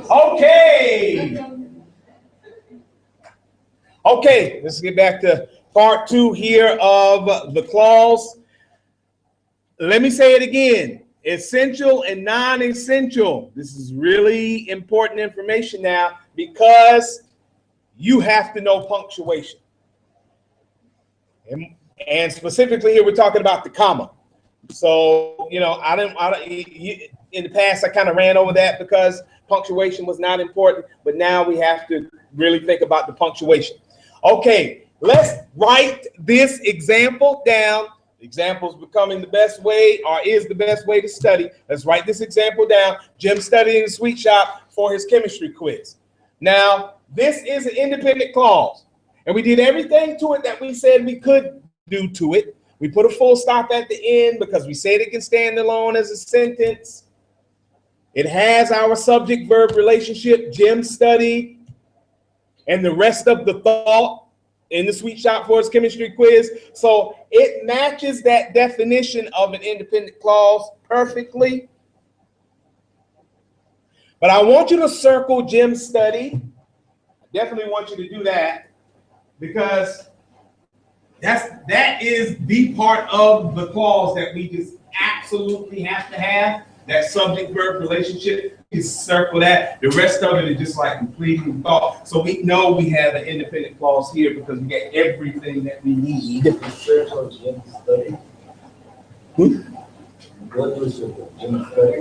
Okay. Okay, let's get back to part 2 here of the clause. Let me say it again. Essential and non-essential. This is really important information now because you have to know punctuation. And specifically here, we're talking about the comma. So, you know, in the past, I kind of ran over that because punctuation was not important, but now we have to really think about the punctuation. Okay, let's write this example down. Examples becoming the best way, or is the best way to study. Let's write this example down. Jim studied in the sweet shop for his chemistry quiz. Now, this is an independent clause, and we did everything to it that we said we could do to it. We put a full stop at the end because we said it can stand alone as a sentence. It has our subject-verb relationship, Jim studied, and the rest of the thought in the sweet shop for his chemistry quiz. So it matches that definition of an independent clause perfectly. But I want you to circle Jim studied. I definitely want you to do that because that is the part of the clause that we just absolutely have to have. That subject-verb relationship, you circle that. The rest of it is just like completing thought. So we know we have an independent clause here because we get everything that we need.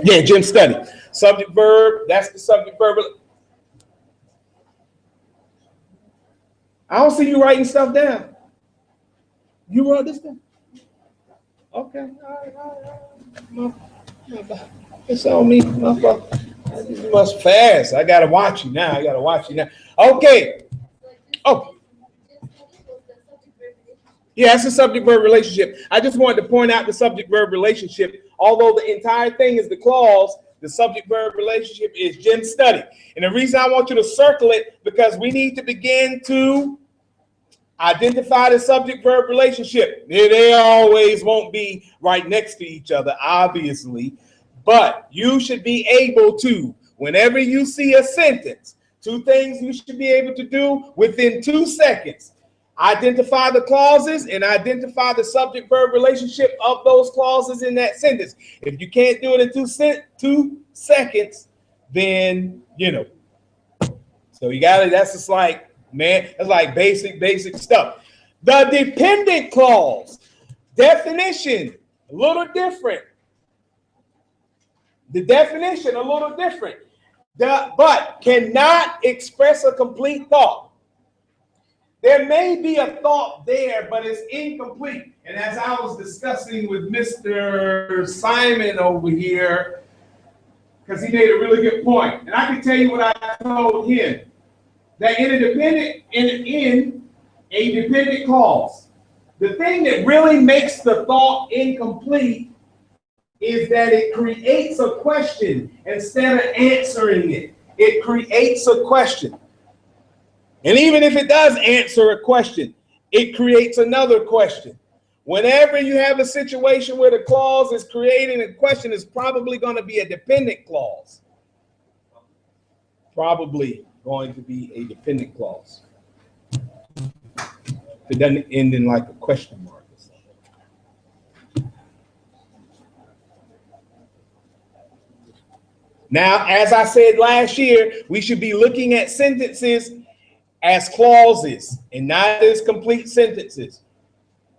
Yeah, Jim study. Subject-verb, that's the subject-verb. I don't see you writing stuff down. You wrote this down? Okay, all right. It's on me, motherfucker. You must fast. I gotta watch you now. Okay. Oh. Yeah, it's a subject-verb relationship. I just wanted to point out the subject-verb relationship. Although the entire thing is the clause, the subject-verb relationship is Jim study. And the reason I want you to circle it because we need to begin to identify the subject-verb relationship. They always won't be right next to each other, obviously, but you should be able to, whenever you see a sentence, 2 things you should be able to do within 2 seconds. Identify the clauses and identify the subject-verb relationship of those clauses in that sentence. If you can't do it in 2 seconds, then, you know. So you got it. That's just like, man, that's like basic stuff. The dependent clause definition a little different. The definition a little different. But cannot express a complete thought. There may be a thought there, but it's incomplete. And as I was discussing with Mr. Simon over here, because he made a really good point, and I can tell you what I told him. That in a dependent clause, the thing that really makes the thought incomplete is that it creates a question instead of answering it. It creates a question. And even if it does answer a question, it creates another question. Whenever you have a situation where the clause is creating a question, it's probably going to be a dependent clause. Probably going to be a dependent clause. It doesn't end in like a question mark or something. Now, as I said last year, we should be looking at sentences as clauses and not as complete sentences,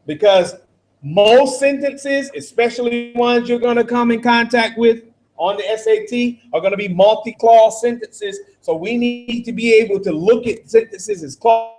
because most sentences, especially ones you're going to come in contact with on the SAT, are going to be multi-clause sentences. So we need to be able to look at sentences as clauses